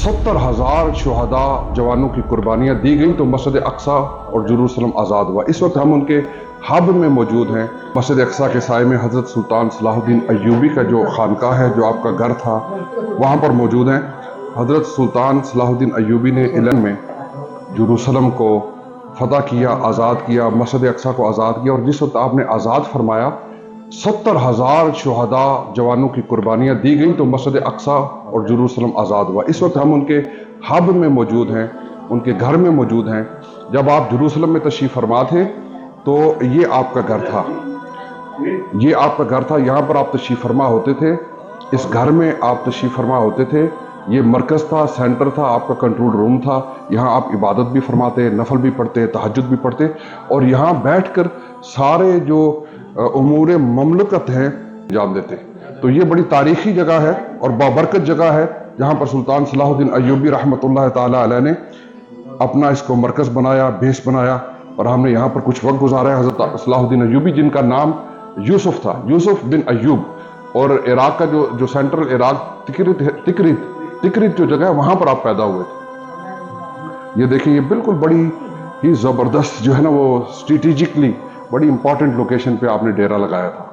70,000 शुहदा जवानों की कुर्बानियाँ दी गई तो मस्जिद अक्सा और जेरूसलम आज़ाद हुआ। इस वक्त हम उनके हब में मौजूद हैं। मस्जिद अक्सा के साए में हज़रत सुल्तान सलाहुद्दीन अय्यूबी का जो खानका है, जो आपका घर था, वहाँ पर मौजूद हैं। हज़रत सुल्तान सलाहुद्दीन अय्यूबी ने इलन में जेरूसलम को फतह किया, आज़ाद किया, मस्जिद अक्सा को आज़ाद किया। और जिस वक्त आपने आज़ाद फरमाया 70,000 शुहदा जवानों की कुर्बानियाँ दी गई तो मस्जिद अक्सा और जेरूसलम आज़ाद हुआ। इस वक्त हम उनके हब में मौजूद हैं, उनके घर में मौजूद हैं। जब आप जेरूसलम में तशरीफ़ फरमा थे तो ये आपका घर था, ये आपका घर था, यहाँ पर आप तशरीफ़ फरमा होते थे, इस घर में आप तशरीफ़ फरमा होते थे। ये मरकज़ था, सेंटर था, आपका कंट्रोल रूम था। यहाँ आप इबादत भी फरमाते, नफल भी पढ़ते, तहज्जुद भी पढ़ते और यहाँ बैठकर सारे जो उमूर ममलकत हैं अंजाम देते। तो ये बड़ी तारीखी जगह है और बाबरकत जगह है, जहाँ पर सुल्तान सलाहुद्दीन अय्यूबी रहमतुल्लाह ताला अलैह ने अपना इसको मरकज़ बनाया, बेस बनाया और हमने यहाँ पर कुछ वक्त गुजारा है। हज़रत सलाहुद्दीन अय्यूबी, जिनका नाम यूसुफ था, यूसुफ बिन अय्यूब, और इराक का जो सेंट्रल इराक तिकरित जो जगह है, वहाँ पर आप पैदा हुए थे। ये देखिए, ये बिल्कुल बड़ी ही ज़बरदस्त जो है ना, वो स्ट्रेटेजिकली बड़ी इंपॉर्टेंट लोकेशन पे आपने डेरा लगाया था।